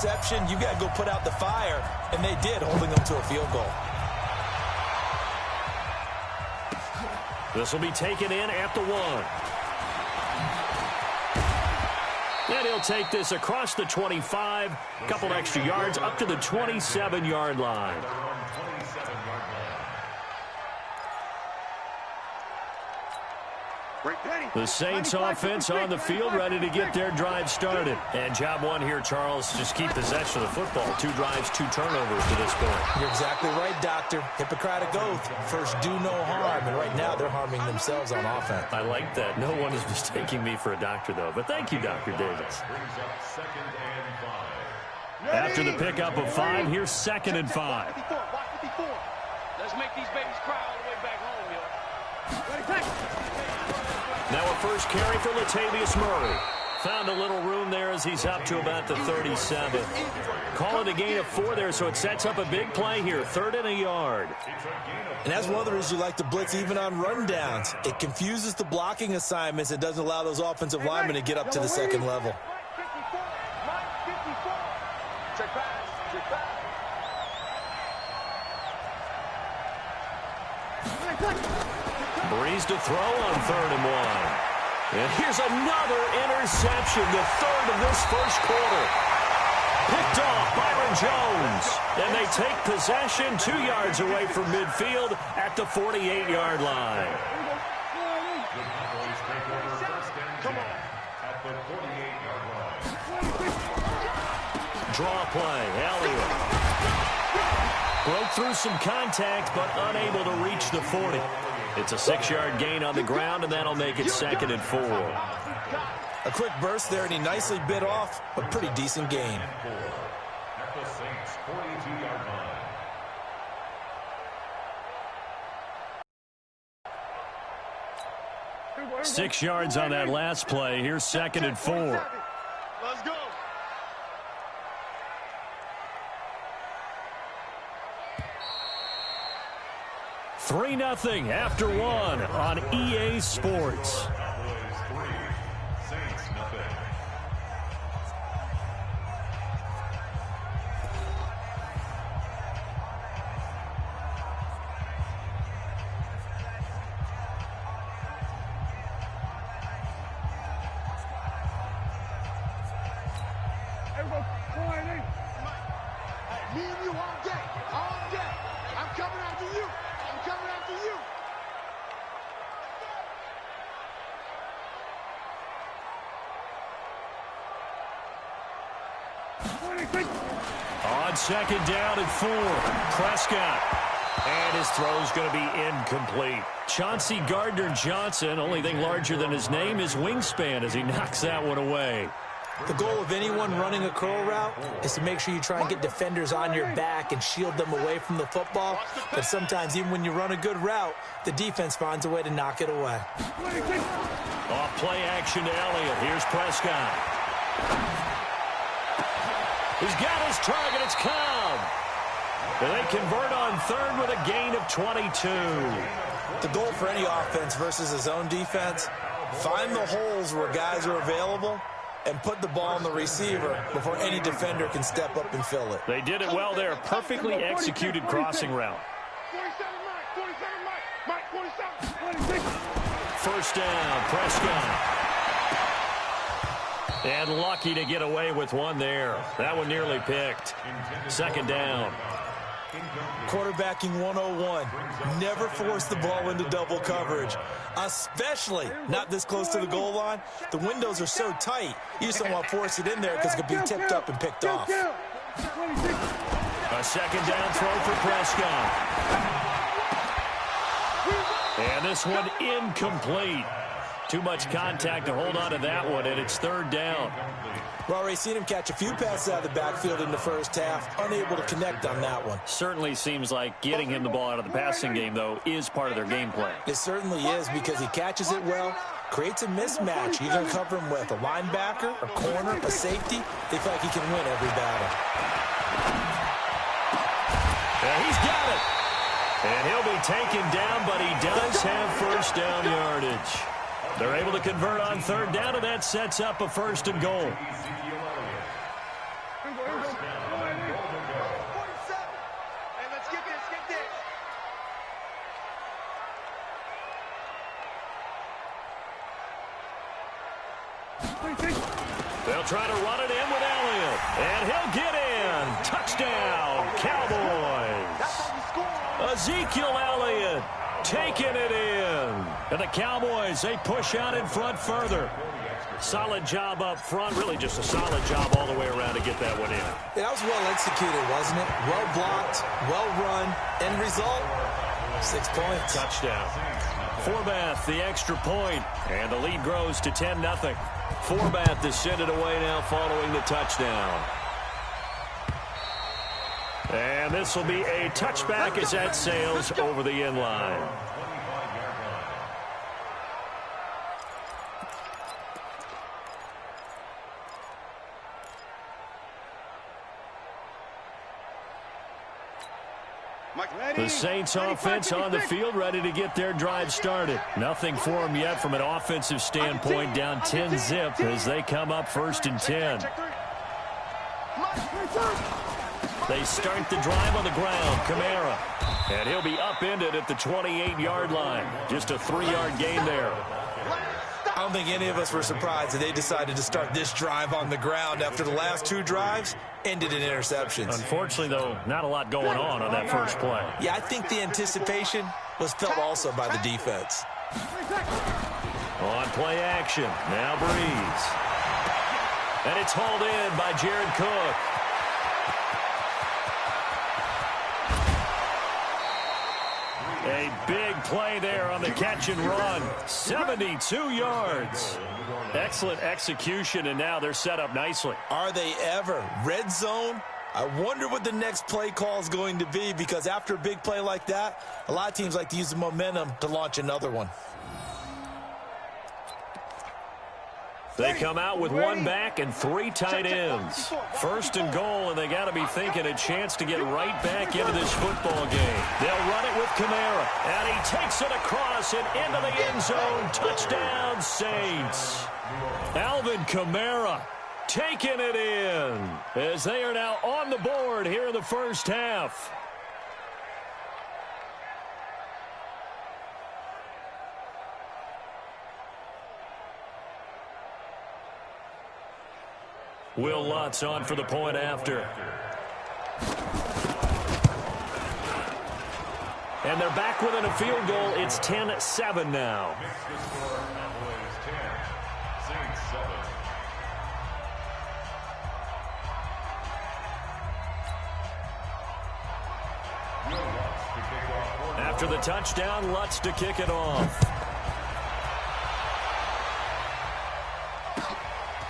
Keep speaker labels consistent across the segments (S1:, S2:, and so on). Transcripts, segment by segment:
S1: interception, you got to go put out the fire, and they did, holding them to a field goal.
S2: This will be taken in at the 1. And he'll take this across the 25, a couple extra yards up to the 27-yard line. The Saints offense on the field, ready to get their drive started. And job one here, Charles, just keep possession of the football. 2 drives, 2 turnovers to this point.
S1: You're exactly right, Doctor. Hippocratic oath. First, do no harm. And right now, they're harming themselves on offense.
S2: I like that. No one is mistaking me for a doctor, though. But thank you, Dr. Davis. After the pickup of 5, here's 2nd and 5.
S3: Let's make these babies cry all the way back home, yo.
S2: Now a first carry for Latavius Murray. Found a little room there as he's up to about the 37. Call it a gain of 4 there, so it sets up a big play here. 3rd and a yard.
S1: And that's one of the reasons you like to blitz even on rundowns. It confuses the blocking assignments. It doesn't allow those offensive linemen to get up to the second level.
S2: Breeze to throw on 3rd and 1. And here's another interception, the 3rd of this first quarter. Picked off Byron Jones. And they take possession 2 yards away from midfield at the 48-yard line. Draw play, Elliott. Broke through some contact, but unable to reach the 40. It's a 6-yard gain on the ground, and that'll make it 2nd and 4.
S1: A quick burst there, and he nicely bit off a pretty decent gain.
S2: 6 yards on that last play. Here's 2nd and 4.
S3: Let's go.
S2: Three 3-0 after 1 on EA Sports.
S3: Me and you all day. All day. I'm coming after you. I'm coming after you.
S2: On 2nd down and 4, Prescott. And his throw's going to be incomplete. Chauncey Gardner-Johnson, only thing larger than his name is wingspan as he knocks that one away.
S1: The goal of anyone running a curl route is to make sure you try and get defenders on your back and shield them away from the football. But sometimes, even when you run a good route, the defense finds a way to knock it away.
S2: Off play action to Elliott. Here's Prescott. He's got his target. It's Cobb. And they convert on 3rd with a gain of 22.
S1: The goal for any offense versus his own defense, find the holes where guys are available and put the ball on the receiver before any defender can step up and fill it.
S2: They did it well there. Perfectly executed crossing route.
S3: 47.
S2: First down, Prescott. And lucky to get away with one there. That one nearly picked. 2nd down.
S1: Quarterbacking 101. Never force the ball into double coverage, especially not this close to the goal line. The windows are so tight, you just don't want to force it in there because it could be tipped up and picked off.
S2: A 2nd down throw for Prescott. And this one incomplete. Too much contact to hold on to that one, and it's 3rd down.
S1: We've already seen him catch a few passes out of the backfield in the first half, unable to connect on that one.
S2: Certainly seems like getting him the ball out of the passing game, though, is part of their game plan.
S1: It certainly is because he catches it well, creates a mismatch. You're going to cover him with a linebacker, a corner, a safety. They feel like he can win every battle.
S2: Yeah, he's got it. And he'll be taken down, but he does have first down yardage. They're able to convert on 3rd down, and that sets up a 1st and goal.
S3: Hey, let's get this, get this.
S2: They'll try to run it in with Elliott. And he'll get in. Touchdown, Cowboys. Ezekiel Elliott taking it in. And the Cowboys, they push out in front further. Solid job up front. Really just a solid job all the way around to get that one in.
S1: Yeah, that was well executed, wasn't it? Well blocked, well run. End result, 6 points.
S2: Touchdown. Forbath, the extra point. And the lead grows to 10-0. Forbath is sent it away now following the touchdown. And this will be a touchback as that sails over the end line. The Saints offense on the field, ready to get their drive started. Nothing for them yet from an offensive standpoint, down 10-zip as they come up 1st and 10. They start the drive on the ground. Kamara. And he'll be upended at the 28-yard line. Just a 3-yard gain there.
S1: I don't think any of us were surprised that they decided to start this drive on the ground after the last 2 drives ended in interceptions.
S2: Unfortunately, though, not a lot going on that first play.
S1: Yeah, I think the anticipation was felt also by the defense.
S2: On play action. Now Breeze. And it's hauled in by Jared Cook. A big play there on the catch and run. 72 yards. Excellent execution, and now they're set up nicely.
S1: Are they ever? Red zone? I wonder what the next play call is going to be, because after a big play like that, a lot of teams like to use the momentum to launch another one.
S2: They come out with 1 back and 3 tight ends. 1st and goal, and they got to be thinking a chance to get right back into this football game. They'll run it with Kamara, and he takes it across and into the end zone. Touchdown, Saints. Alvin Kamara taking it in as they are now on the board here in the first half. Will Lutz on for the point after. And they're back within a field goal. It's 10-7 now. After the touchdown, Lutz to kick it off.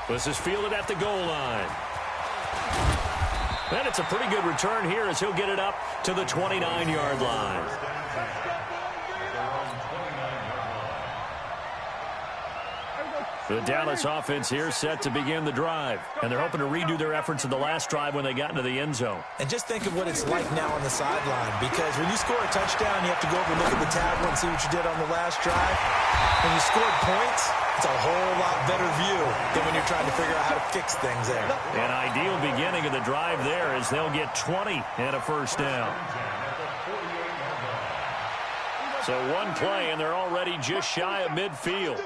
S2: This is fielded at the goal line. And it's a pretty good return here as he'll get it up to the 29-yard line. The Dallas offense here set to begin the drive. And they're hoping to redo their efforts in the last drive when they got into the end zone.
S1: And just think of what it's like now on the sideline, because when you score a touchdown, you have to go over and look at the tablet and see what you did on the last drive. When you scored points, it's a whole lot better view than when you're trying to figure out how to fix things there.
S2: An ideal beginning of the drive there as they'll get 20 and a first down. So 1 play, and they're already just shy of midfield.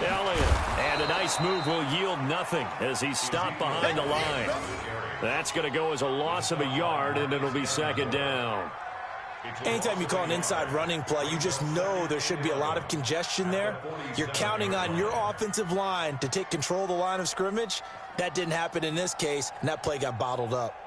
S2: Elliott, and a nice move will yield nothing as he's stopped behind the line. That's going to go as a loss of a yard, and it'll be 2nd down.
S1: Anytime you call an inside running play, you just know there should be a lot of congestion there. You're counting on your offensive line to take control of the line of scrimmage. That didn't happen in this case, and that play got bottled up.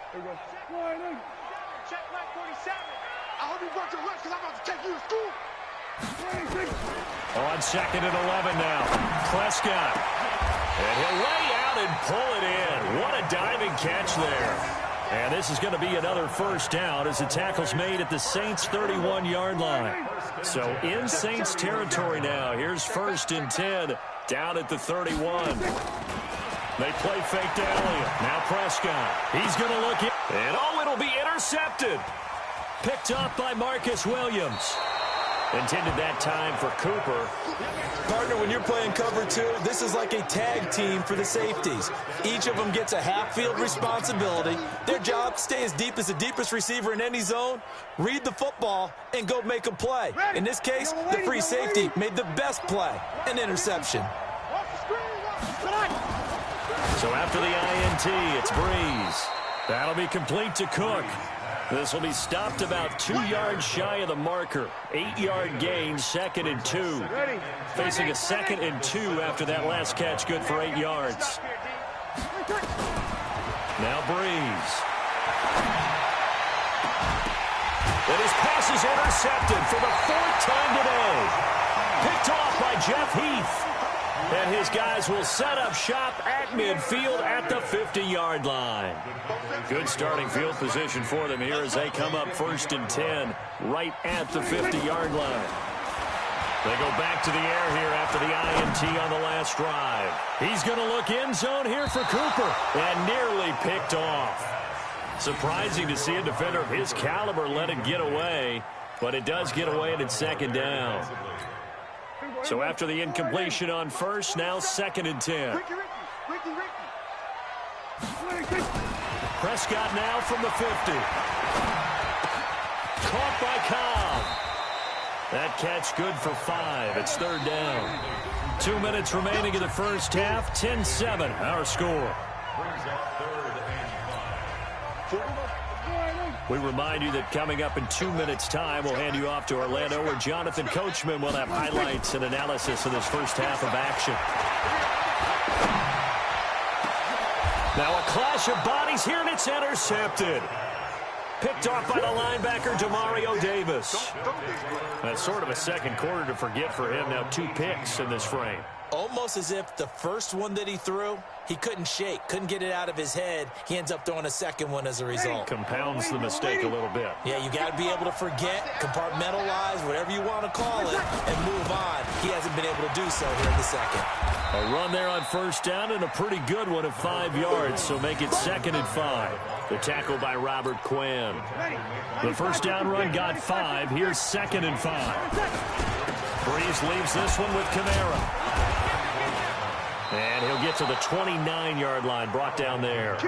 S3: Check flag 47. I hope you brought your lunch because I'm about to take you to school.
S2: On 2nd and 11 now. Prescott. And he'll lay out and pull it in. What a diving catch there. And this is going to be another first down as the tackle's made at the Saints' 31-yard line. So in Saints territory now. Here's 1st and 10 down at the 31. They play fake to Elliott. Now Prescott. He's going to look in. And it'll be intercepted. Picked off by Marcus Williams. Intended that time for Cooper.
S1: Partner, when you're playing cover two, this is like a tag team for the safeties. Each of them gets a half-field responsibility. Their job, stay as deep as the deepest receiver in any zone, read the football, and go make a play. In this case, the free safety made the best play, an interception.
S2: So after the INT, it's Breeze. That'll be complete to Cook. This will be stopped about 2 yards shy of the marker. 8-yard gain, 2nd and 2. Facing a 2nd and 2 after that last catch, good for 8 yards. Now Breeze. And his pass is intercepted for the 4th time today. Picked off by Jeff Heath. And his guys will set up shop at midfield at the 50-yard line. Good starting field position for them here as they come up 1st and 10 right at the 50-yard line. They go back to the air here after the INT on the last drive. He's going to look end zone here for Cooper and nearly picked off. Surprising to see a defender of his caliber let it get away, but it does get away and it's 2nd down. So after the incompletion on 1st, now 2nd and 10. Prescott now from the 50. Caught by Cobb. That catch good for 5. It's 3rd down. 2 minutes remaining in the first half. 10-7 our score. We remind you that coming up in 2 minutes' time, we'll hand you off to Orlando, where Jonathan Coachman will have highlights and analysis of this first half of action. Now a clash of bodies here, and it's intercepted. Picked off by the linebacker, Demario Davis. That's sort of a second quarter to forget for him. Now 2 picks in this frame.
S1: Almost as if the first one that he threw, he couldn't shake, couldn't get it out of his head. He ends up throwing a second one as a result.
S2: Compounds the mistake a little bit.
S1: Yeah, you got to be able to forget, compartmentalize, whatever you want to call it, and move on. He hasn't been able to do so here in the second.
S2: A run there on 1st down and a pretty good one of 5 yards, so make it 2nd and 5. The tackle by Robert Quinn. The first down run got 5. Here's 2nd and 5. Breeze leaves this one with Kamara. And he'll get to the 29-yard line, brought down there.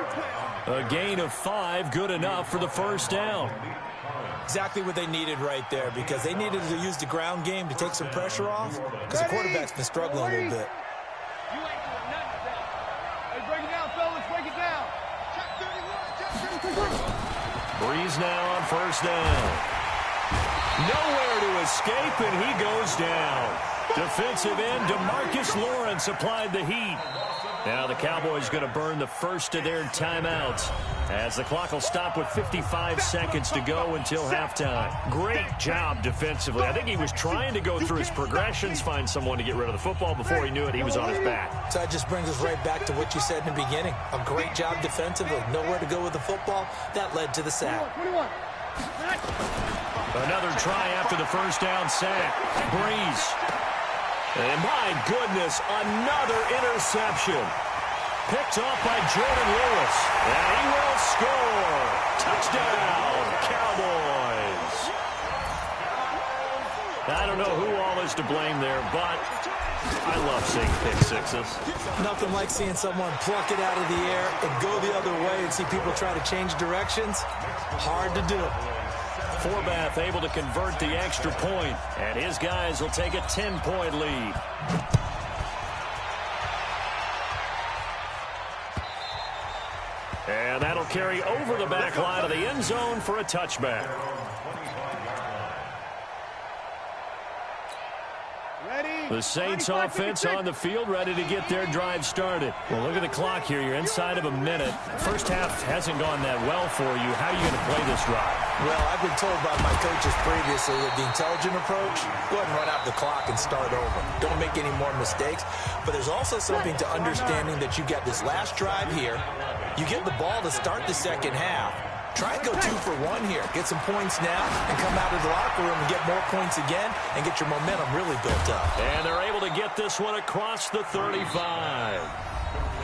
S2: A gain of 5, good enough for the first down.
S1: Exactly what they needed right there, because they needed to use the ground game to take some pressure off, because the quarterback's been struggling a little bit.
S3: You ain't doing nothing today. Hey, break it down, fellas. Break it down. Check 31.
S2: Breeze now on 1st down. Nowhere to escape, and he goes down. Defensive end DeMarcus Lawrence applied the heat. Now the Cowboys going to burn the first of their timeouts as the clock will stop with 55 seconds to go until halftime. Great job defensively. I think he was trying to go through his progressions, find someone to get rid of the football. Before he knew it, he was on his back.
S1: So that just brings us right back to what you said in the beginning. A great job defensively. Nowhere to go with the football. That led to the sack.
S2: Another try after the first down sack. Breeze. And my goodness, another interception. Picked off by Jordan Lewis. And he will score. Touchdown, Cowboys. I don't know who all is to blame there, but I love seeing pick sixes.
S1: Nothing like seeing someone pluck it out of the air and go the other way and see people try to change directions. Hard to do.
S2: Forbath able to convert the extra point, and his guys will take a 10-point lead. And that'll carry over the back line of the end zone for a touchback.
S3: Ready?
S2: The Saints offense on the field, ready to get their drive started. Well, look at the clock here. You're inside of a minute. First half hasn't gone that well for you. How are you going to play this drive?
S1: Well, I've been told by my coaches previously that the intelligent approach, go ahead and run out the clock and start over. Don't make any more mistakes. But there's also something to understanding that you got this last drive here. You get the ball to start the second half. Try and go 2 for 1 here. Get some points now and come out of the locker room and get more points again and get your momentum really built up.
S2: And they're able to get this one across the 35.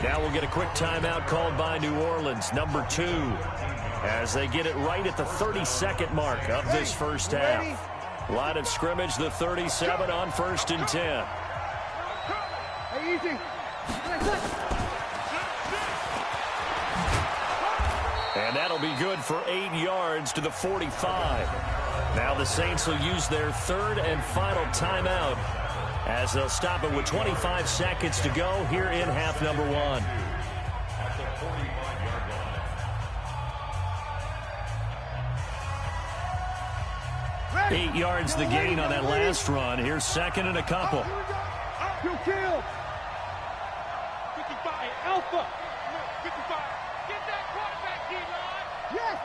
S2: Now we'll get a quick timeout called by New Orleans, number 2, as they get it right at the 32nd mark of this first half. Line of scrimmage, the 37 on 1st and 10.
S3: Hey, easy.
S2: And that'll be good for 8 yards to the 45. Now the Saints will use their 3rd and final timeout as they'll stop it with 25 seconds to go here in half number 1.
S3: Ready.
S2: 8 yards the gain on that last run. Here's 2nd and a couple.
S3: Kill, kill. 55, Alpha. 55. Get that quarterback, D-line. Yes.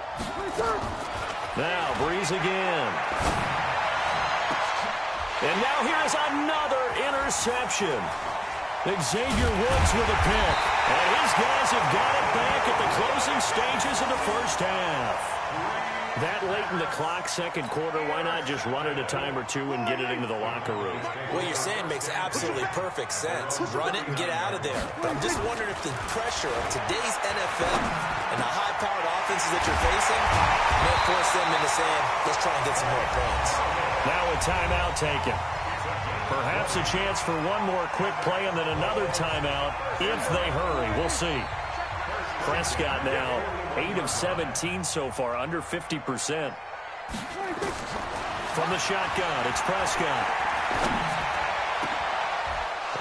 S2: Now Breeze again. And now here's another interception. Xavier Woods with a pick. And his guys have got it back at the closing stages of the first half. That late in the clock, second quarter, why not just run it a time or two and get it into the locker room?
S1: What you're saying makes absolutely perfect sense. Run it and get out of there. But I'm just wondering if the pressure of today's NFL and the high-powered offenses that you're facing may force them into saying, let's try and get some more points.
S2: Now a timeout taken. Perhaps a chance for one more quick play and then another timeout if they hurry. We'll see. Prescott now 8 of 17 so far, under 50%. From the shotgun, it's Prescott.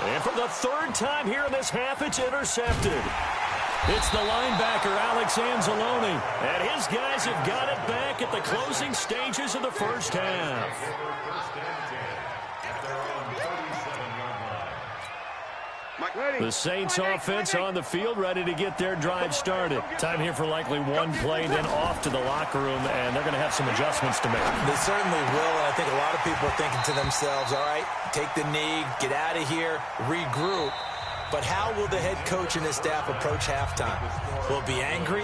S2: And for the 3rd time here in this half, it's intercepted. It's the linebacker, Alex Anzalone. And his guys have got it back at the closing stages of the first half. The Saints offense on the field, ready to get their drive started. Time here for likely one play, then off to the locker room, and they're going to have some adjustments to make.
S1: They certainly will, and I think a lot of people are thinking to themselves, all right, take the knee, get out of here, regroup. But how will the head coach and his staff approach halftime? Will it be angry?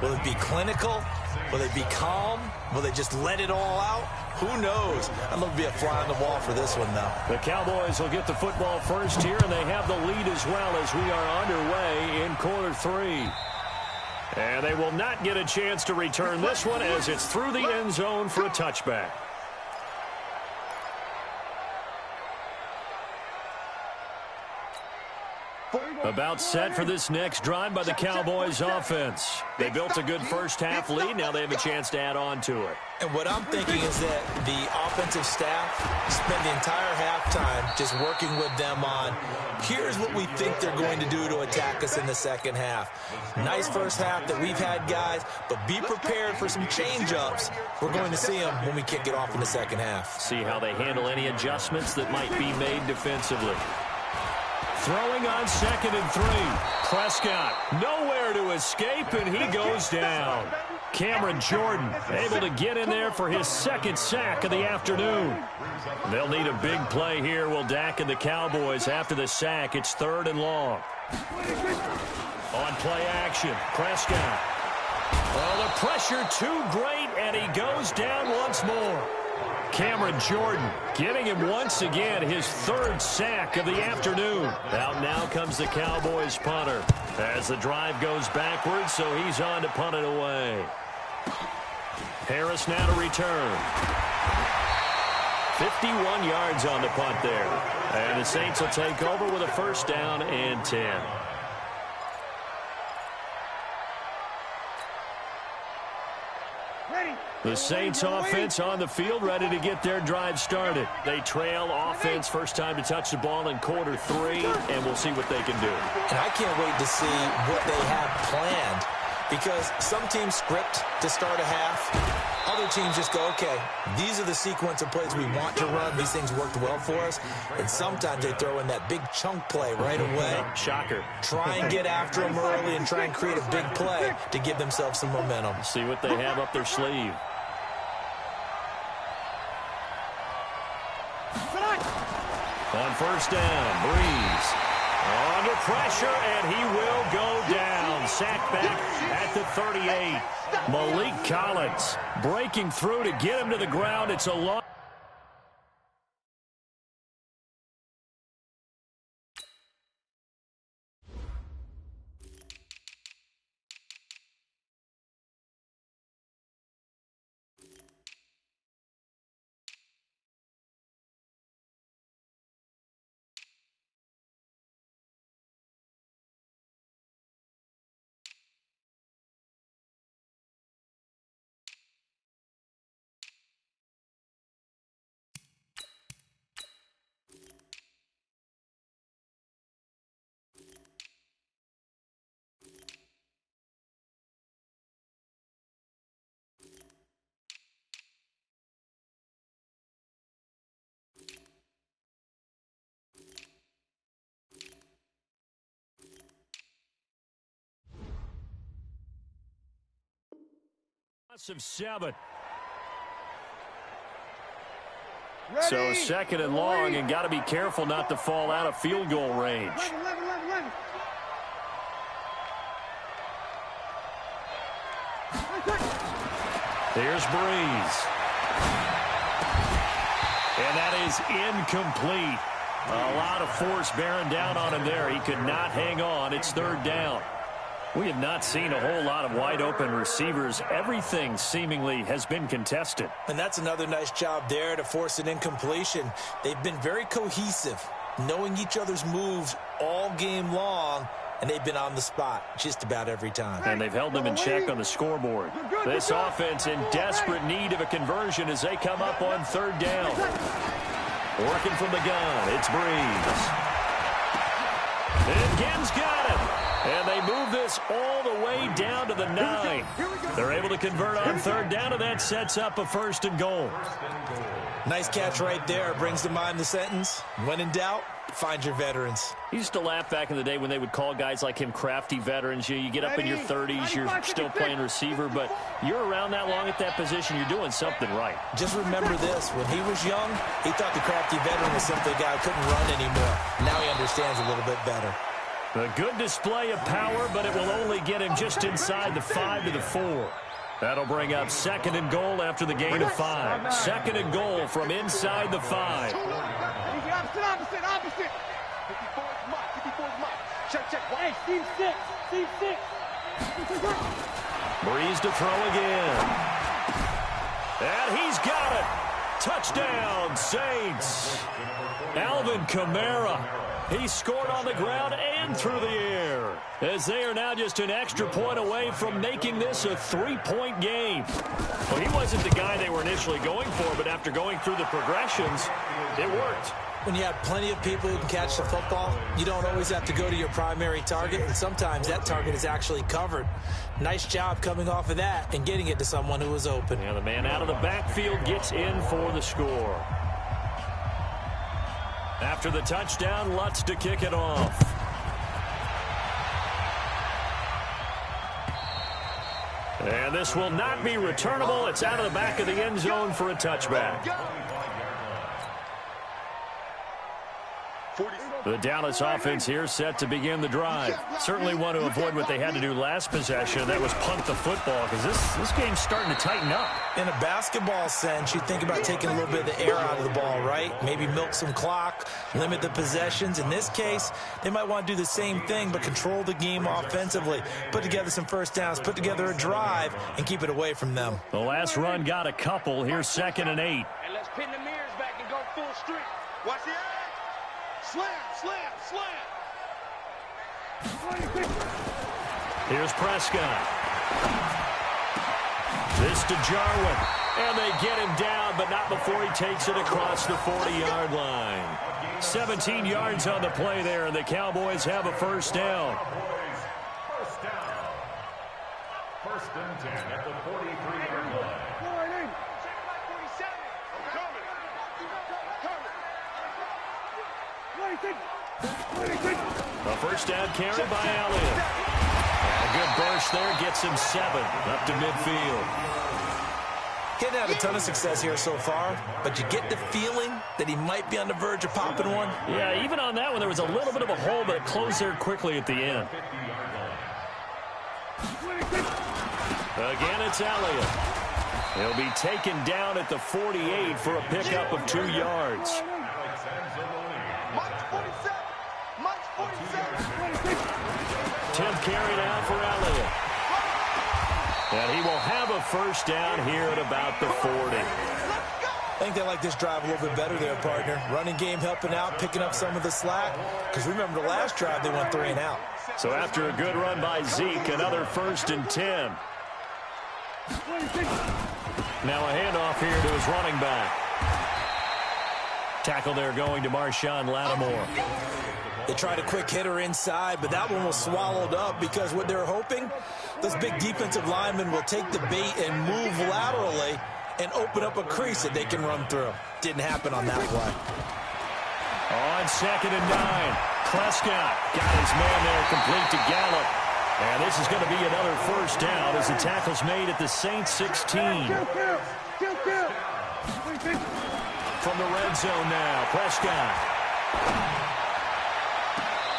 S1: Will it be clinical? Will they be calm? Will they just let it all out? Who knows? I'd love to be a fly on the wall for this one, though.
S2: The Cowboys will get the football first here, and they have the lead as well as we are underway in quarter 3. And they will not get a chance to return this one as it's through the end zone for a touchback. About set for this next drive by the Cowboys offense. They built a good first half lead. Now they have a chance to add on to it.
S1: And what I'm thinking is that the offensive staff spend the entire halftime just working with them on, here's what we think they're going to do to attack us in the second half. Nice first half that we've had, guys, but be prepared for some change-ups. We're going to see them when we kick it off in the second half.
S2: See how they handle any adjustments that might be made defensively. Throwing on 2nd and 3. Prescott nowhere to escape, and he goes down. Cameron Jordan able to get in there for his 2nd sack of the afternoon. They'll need a big play here, will Dak and the Cowboys. After the sack, it's 3rd and long. On play action, Prescott. Well, the pressure too great, and he goes down once more. Cameron Jordan getting him once again his 3rd sack of the afternoon. Out now comes the Cowboys punter as the drive goes backwards, so he's on to punt it away. Harris now to return. 51 yards on the punt there. And the Saints will take over with a 1st down and 10. The Saints offense on the field, ready to get their drive started. They trail offense, first time to touch the ball in quarter 3, and we'll see what they can do.
S1: And I can't wait to see what they have planned because some teams script to start a half. Other teams just go, okay, these are the sequence of plays we want to run. These things worked well for us. And sometimes they throw in that big chunk play right away.
S2: Shocker.
S1: Try and get after them early and try and create a big play to give themselves some momentum.
S2: See what they have up their sleeve. On first down, Breeze under pressure, and he will go down. Sacked back at the 38. Malik Collins breaking through to get him to the ground. It's a long. Of 7.
S3: Ready?
S2: So second and long, and got to be careful not to fall out of field goal range.
S3: 11.
S2: Here's Breeze. And that is incomplete. A lot of force bearing down on him there. He could not hang on. It's third down. We have not seen a whole lot of wide-open receivers. Everything seemingly has been contested.
S1: And that's another nice job there to force an incompletion. They've been very cohesive, knowing each other's moves all game long, and they've been on the spot just about every time.
S2: And they've held them in check on the scoreboard. This offense in desperate need of a conversion as they come up on third down. Working from the gun, it's Breeze. And Gibbs got it. And they move this all the way down to the 9. They're able to convert on third down, and that sets up a first and goal.
S1: Nice catch right there. Brings to mind the sentence, when in doubt, find your veterans.
S2: I used to laugh back in the day when they would call guys like him crafty veterans. You get up in your 30s, you're still playing receiver, but you're around that long at that position, you're doing something right.
S1: Just remember this. When he was young, he thought the crafty veteran was simply a guy who couldn't run anymore. Now he understands a little bit better.
S2: A good display of power, but it will only get him just inside the 5 to the 4. That'll bring up second and goal after the gain of 5. Second and goal from inside the 5.
S3: Opposite. 54's mark. Check. Hey, Steve 6.
S2: Breeze to throw again. And he's got it. Touchdown, Saints. Alvin Kamara. He scored on the ground and through the air, as they are now just an extra point away from making this a 3-point game. Well, he wasn't the guy they were initially going for, but after going through the progressions, it worked.
S1: When you have plenty of people who can catch the football, you don't always have to go to your primary target, and sometimes that target is actually covered. Nice job coming off of that and getting it to someone who was open.
S2: And the man out of the backfield gets in for the score. After the touchdown, Lutz to kick it off. And this will not be returnable. It's out of the back of the end zone for a touchback. The Dallas offense here set to begin the drive. Certainly want to avoid what they had to do last possession. That was punt the football, because this game's starting to tighten up.
S1: In a basketball sense, you think about taking a little bit of the air out of the ball, right? Maybe milk some clock, limit the possessions. In this case, they might want to do the same thing, but control the game offensively. Put together some first downs, put together a drive, and keep it away from them.
S2: The last run got a couple. Here's 2nd and 8.
S3: And let's pin the mirrors back and go full street. Watch the edge. Slam.
S2: Here's Prescott. This to Jarwin. And they get him down, but not before he takes it across the 40-yard line. 17 yards on the play there, and the Cowboys have a first down. first down carry by Elliott. And a good burst there gets him 7 up to midfield.
S1: Getting had a ton of success here so far, but you get the feeling that he might be on the verge of popping one.
S2: Yeah, even on that one, there was a little bit of a hole, but it closed there quickly at the end. Again, it's Elliott. He'll be taken down at the 48 for a pickup of 2 yards.
S3: Mike's 47. Mike's 47.
S2: 10th carry now for Elliott. And he will have a first down here at about the 40.
S1: I think they like this drive a little bit better there, partner. Running game helping out, picking up some of the slack. Because remember, the last drive, they went 3 and out.
S2: So after a good run by Zeke, another 1st and 10. Now a handoff here to his running back. Tackle there going to Marshawn Lattimore.
S1: They tried a quick hitter inside, but that one was swallowed up because what they're hoping, this big defensive lineman will take the bait and move laterally and open up a crease that they can run through. Didn't happen on that play.
S2: On 2nd and 9, Prescott got his man there complete to Gallup. And this is going to be another first down as the tackle's made at the Saints 16. From the red zone now, Prescott.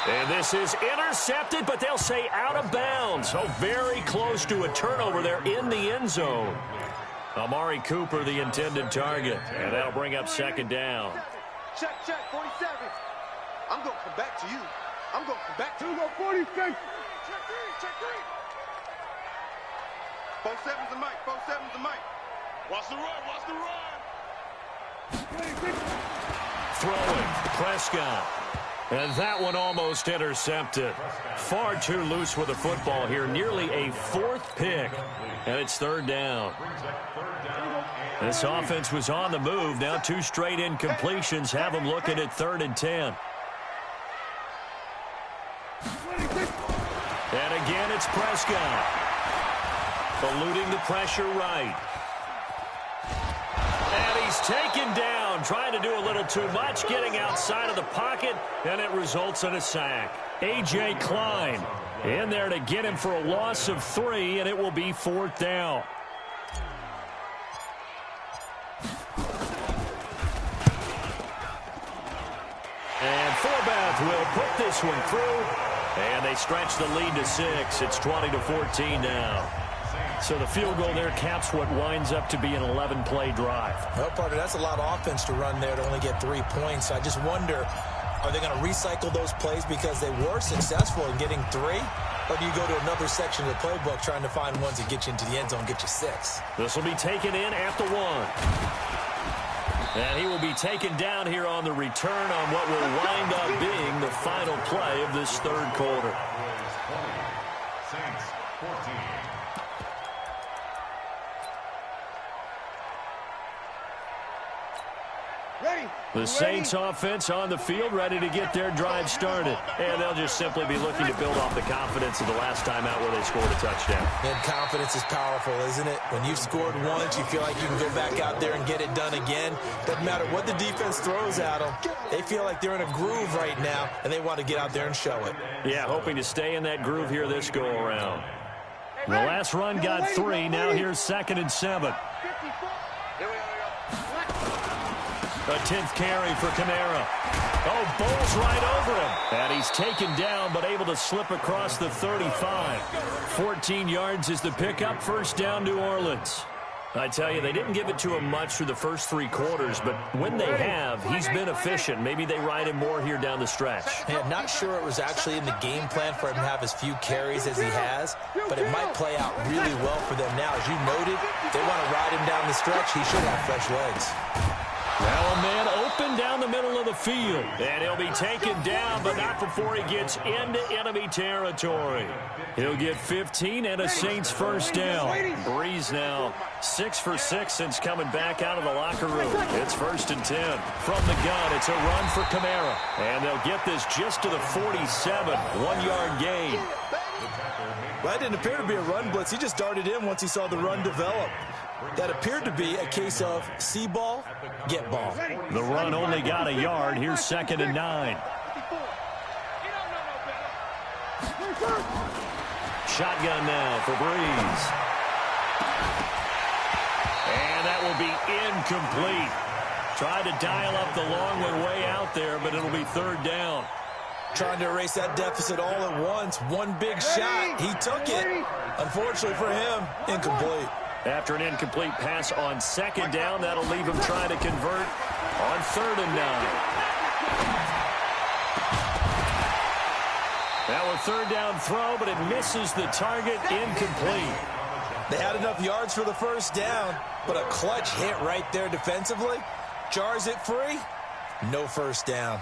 S2: And this is intercepted, but they'll say out of bounds. So very close to a turnover there in the end zone. Amari Cooper, the intended target. And that'll bring up 2nd down.
S3: Check, 47. I'm going to come back to you. I'm going to come back to you. 46. Check 3. 47's the mic. 47's the mic. Watch the run. Watch the run.
S2: Throwing, Prescott. And that one almost intercepted. Far too loose with the football here. Nearly a 4th pick. And it's 3rd down. This offense was on the move. Now 2 straight incompletions have them looking at 3rd and 10. And again, it's Prescott. Eluding the pressure right. And he's taken down, trying to do a little too much, getting outside of the pocket, and it results in a sack. A.J. Klein in there to get him for a loss of 3, and it will be 4th down. And Forbath will put this one through, and they stretch the lead to 6. It's 20-14 now. So the field goal there caps what winds up to be an 11-play drive.
S1: Well, partner, that's a lot of offense to run there to only get 3 points. I just wonder, are they going to recycle those plays because they were successful in getting 3? Or do you go to another section of the playbook trying to find ones that get you into the end zone, get you 6?
S2: This will be taken in at the 1. And he will be taken down here on the return on what will wind up being the final play of this 3rd quarter.
S4: Saints 14.
S2: The Saints offense on the field, ready to get their drive started. And they'll just simply be looking to build off the confidence of the last time out where they scored a touchdown.
S1: And confidence is powerful, isn't it? When you've scored once, you feel like you can go back out there and get it done again. Doesn't matter what the defense throws at them. They feel like they're in a groove right now, and they want to get out there and show it.
S2: Yeah, hoping to stay in that groove here this go-around. The last run got 3. Now here's 2nd and 7. A 10th carry for Kamara. Oh, bowls right over him. And he's taken down, but able to slip across the 35. 14 yards is the pickup. First down, New Orleans. I tell you, they didn't give it to him much through the first 3 quarters, but when they have, he's been efficient. Maybe they ride him more here down the stretch.
S1: Yeah, not sure it was actually in the game plan for him to have as few carries as he has, but it might play out really well for them now. As you noted, they want to ride him down the stretch. He should have fresh legs.
S2: Now a man open down the middle of the field. And he'll be taken down, but not before he gets into enemy territory. He'll get 15 and a Saints first down. Breeze now 6 for 6 since coming back out of the locker room. It's 1st and 10. From the gun, it's a run for Kamara. And they'll get this just to the 47. 1-yard gain.
S1: Well, that didn't appear to be a run blitz. He just darted in once he saw the run develop. That appeared to be a case of see ball, get ball.
S2: The run only got a yard. Here's 2nd and 9. Shotgun now for Breeze. And that will be incomplete. Tried to dial up the long one way out there, but it'll be third down.
S1: Trying to erase that deficit all at once. One big shot. He took it. Unfortunately for him, incomplete.
S2: After an incomplete pass on second down, that'll leave him trying to convert on 3rd and 9. Now a third down throw, but it misses the target, incomplete.
S1: They had enough yards for the first down, but a clutch hit right there defensively. Jars it free. No first down.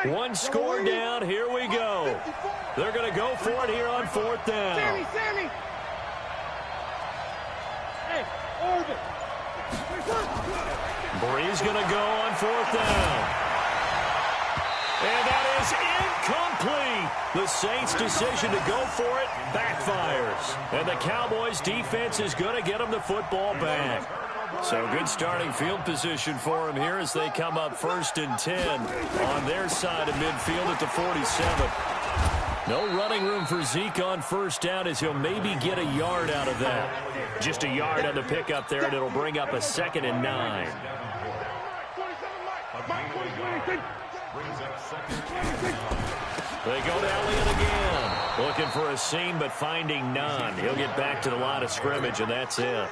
S2: One score down. Here we go. They're going to go for it here on 4th down.
S3: Sammy! Hey, Orbit!
S2: Breeze going to go on 4th down. And that is incomplete. The Saints' decision to go for it backfires. And the Cowboys' defense is going to get them the football back. So good starting field position for them here as they come up 1st and 10 on their side of midfield at the 47. No running room for Zeke on first down as he'll maybe get a yard out of that. Just a yard on the pickup there, and it'll bring up a 2nd and 9. They go to Elliott again. Looking for a seam, but finding none. He'll get back to the line of scrimmage, and that's it.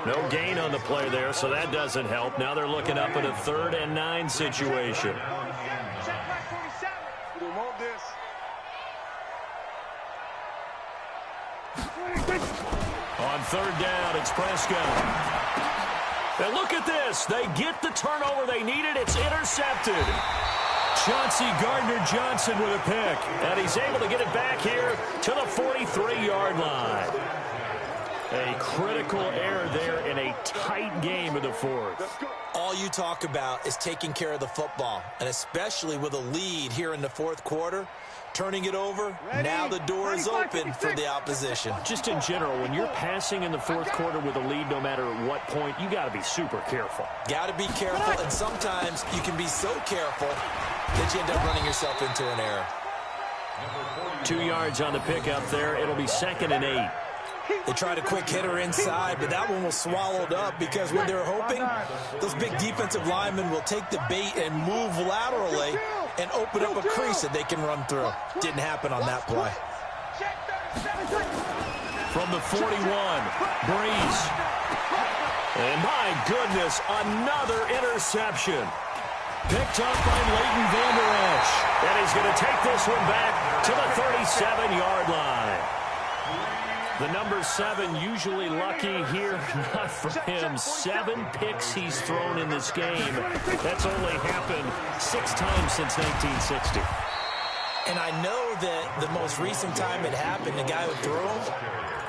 S2: No gain on the play there, so that doesn't help. Now they're looking up at a 3rd and 9 situation. On 3rd down, it's Prescott. And look at this. They get the turnover they needed. It's intercepted. Chauncey Gardner-Johnson with a pick. And he's able to get it back here to the 43-yard line. A critical error there in a tight game of the 4th.
S1: All you talk about is taking care of the football, and especially with a lead here in the 4th quarter. Turning it over, now the door is open for the opposition.
S2: Just in general, when you're passing in the 4th quarter with a lead, no matter what point, you got to be super careful.
S1: Got to be careful, and sometimes you can be so careful that you end up running yourself into an error.
S2: 2 yards on the pickup there. It'll be 2nd and 8.
S1: They tried a quick hitter inside, but that one was swallowed up because when they're hoping, those big defensive linemen will take the bait and move laterally and open up a crease that they can run through. Didn't happen on that play.
S2: From the 41, Breeze. And my goodness, another interception. Picked up by Leighton Vander Esch. And he's going to take this one back to the 37-yard line. The number 7 usually lucky here. Not for him. 7 picks he's thrown in this game. That's only happened 6 times since 1960.
S1: And I know that the most recent time it happened, the guy who threw him,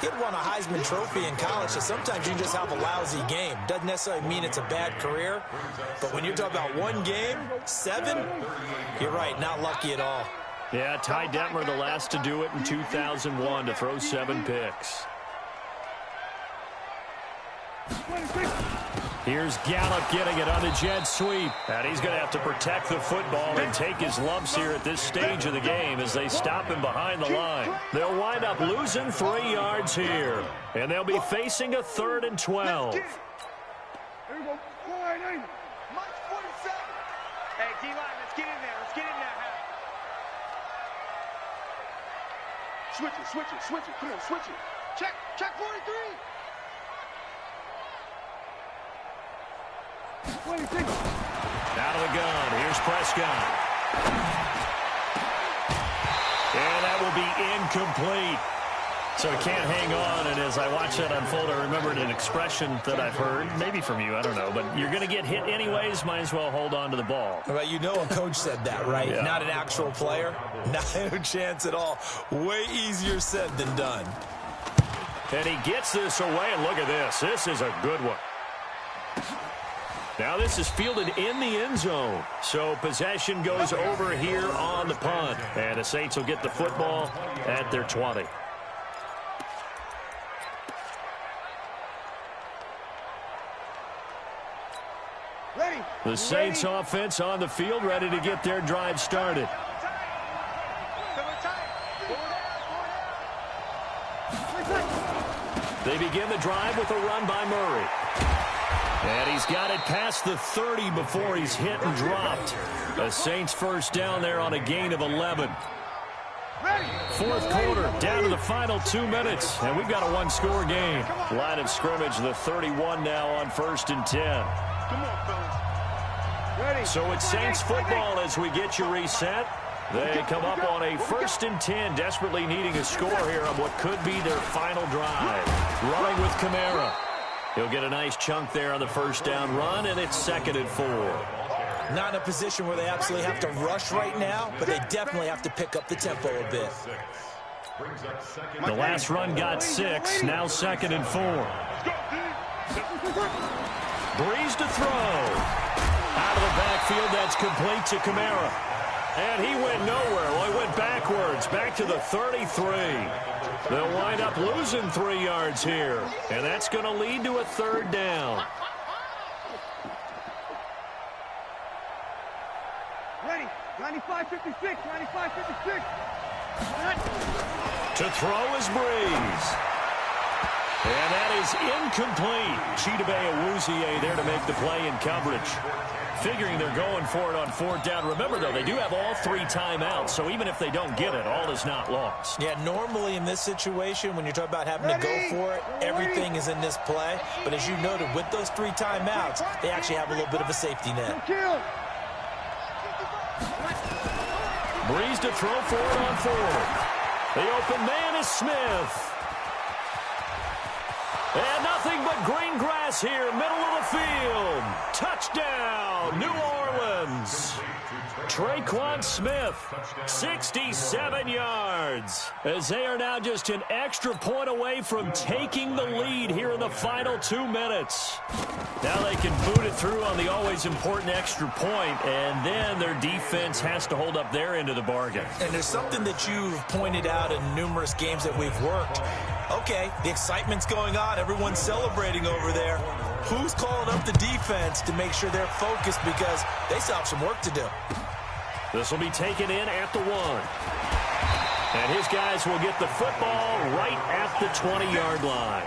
S1: he had won a Heisman Trophy in college, so sometimes you just have a lousy game. Doesn't necessarily mean it's a bad career, but when you're talking about one game, 7, you're right, not lucky at all.
S2: Yeah, Ty Detmer, the last to do it in 2001, to throw 7 picks. Here's Gallup getting it on the jet sweep. And he's going to have to protect the football and take his lumps here at this stage of the game as they stop him behind the line. They'll wind up losing 3 yards here. And they'll be facing a 3rd and 12.
S3: Here we go. Line 80. Mike 47. Hey, D-line, let's get in there. Let's get in there. Switch it. Come on, switch it. Check 43. 26.
S2: Out of the gun. Here's Prescott. And that will be incomplete. So he can't hang on, and as I watch that unfold, I remembered an expression that I've heard, maybe from you, I don't know, but you're going to get hit anyways, might as well hold on to the ball.
S1: Well, you know a coach said that, right?
S2: Yeah. Not
S1: an actual player. No chance at all. Way easier said than done.
S2: And he gets this away, and look at this. This is a good one. Now this is fielded in the end zone. So possession goes over here on the punt. And the Saints will get the football at their 20. The Saints offense on the field, ready to get their drive started. They begin the drive with a run by Murray. And he's got it past the 30 before he's hit and dropped. A Saints first down there on a gain of 11. Fourth quarter, down to the final 2 minutes, and we've got a one-score game. Line of scrimmage, the 31 now on 1st and 10. So it's Saints football as we get you reset. They come up on a 1st and 10, desperately needing a score here on what could be their final drive. Running with Kamara. He'll get a nice chunk there on the first down run, and it's 2nd and 4.
S1: Not in a position where they absolutely have to rush right now, but they definitely have to pick up the tempo a bit.
S2: The last run got 6, now 2nd and 4. Breeze to throw. Out of the backfield, that's complete to Kamara. And he went nowhere. Well, he went backwards, back to the 33. They'll wind up losing 3 yards here, and that's going to lead to a 3rd down.
S3: Ready. 95-56. 95-56.
S2: To throw is Breeze. And that is incomplete. Chidobe Awuzie there to make the play in coverage. Figuring they're going for it on 4th down. Remember, though, they do have all 3 timeouts, so even if they don't get it, all is not lost.
S1: Yeah, normally in this situation, when you're talking about having to go for it, everything is in this play. But as you noted, with those 3 timeouts, they actually have a little bit of a safety net.
S2: Breeze to throw for it on 4th. The open man is Smith. And nothing but green grass here, middle of the field. Touchdown, New Orleans. Traquan Smith, 67 yards. As they are now just an extra point away from taking the lead here in the final 2 minutes. Now they can boot it through on the always important extra point, and then their defense has to hold up their end of the bargain.
S1: And there's something that you've pointed out in numerous games that we've worked. Okay, the excitement's going on. Everyone's celebrating over there. Who's calling up the defense to make sure they're focused, because they still have some work to do.
S2: This will be taken in at the 1. And his guys will get the football right at the 20-yard line.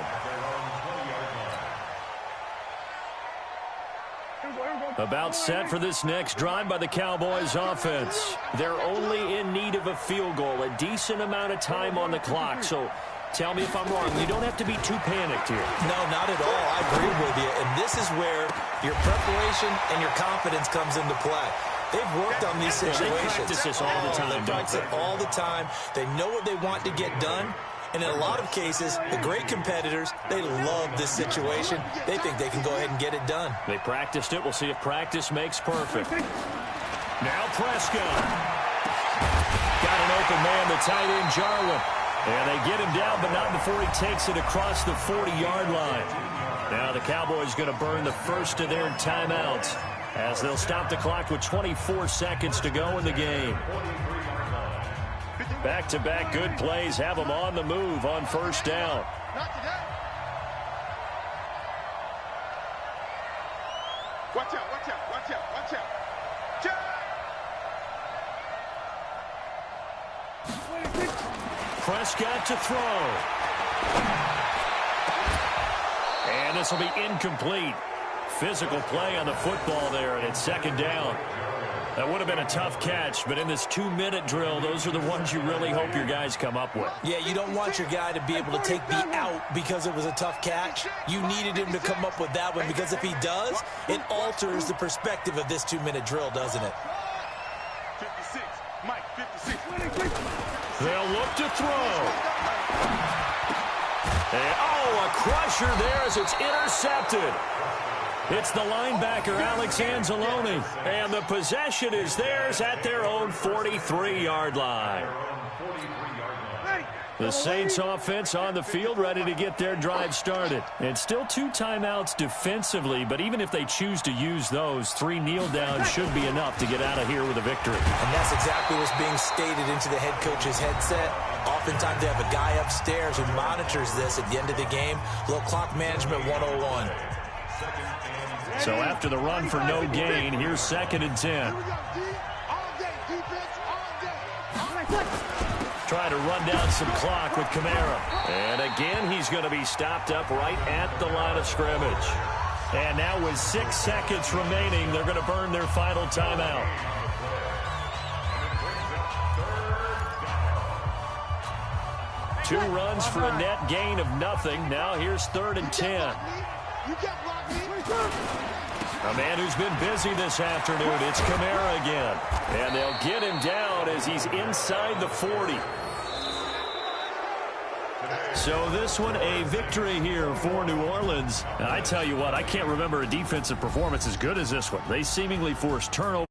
S2: About set for this next drive by the Cowboys offense. They're only in need of a field goal, a decent amount of time on the clock. So tell me if I'm wrong. You don't have to be too panicked here.
S1: No, not at all. I agree with you. And this is where your preparation and your confidence comes into play. They've worked on these situations.
S2: They practice this all the time.
S1: They practice it all the time. They know what they want to get done. And in a lot of cases, the great competitors, they love this situation. They think they can go ahead and get it done.
S2: They practiced it. We'll see if practice makes perfect. Now Prescott. Got an open man, the tight end, Jarwin. And they get him down, but not before he takes it across the 40-yard line. Now the Cowboys going to burn the first of their timeouts as they'll stop the clock with 24 seconds to go in the game. Back-to-back good plays have them on the move on 1st down.
S3: Watch out, watch out, watch out, watch out.
S2: Prescott to throw. And this will be incomplete. Physical play on the football there, and it's 2nd down. That would have been a tough catch, but in this 2-minute drill, those are the ones you really hope your guys come up with.
S1: Yeah, you don't want your guy to be able to take the out because it was a tough catch. You needed him to come up with that one, because if he does, it alters the perspective of this 2-minute drill, doesn't it?
S3: 56, Mike, 56.
S2: They'll look to throw. And, a crusher there as it's intercepted. It's the linebacker, Alex Anzalone, and the possession is theirs at their own 43-yard line. The Saints offense on the field, ready to get their drive started. And still 2 timeouts defensively, but even if they choose to use those, 3 kneel downs should be enough to get out of here with a victory.
S1: And that's exactly what's being stated into the head coach's headset. Oftentimes they have a guy upstairs who monitors this at the end of the game. Little clock management 101.
S2: So after the run for no gain, here's 2nd and 10. Trying to run down some clock with Kamara. And again, he's going to be stopped up right at the line of scrimmage. And now with 6 seconds remaining, they're going to burn their final timeout. Two runs for a net gain of nothing. Now here's 3rd and 10. A man who's been busy this afternoon. It's Kamara again. And they'll get him down as he's inside the 40. So this one, a victory here for New Orleans. And I tell you what, I can't remember a defensive performance as good as this one. They seemingly forced turnover.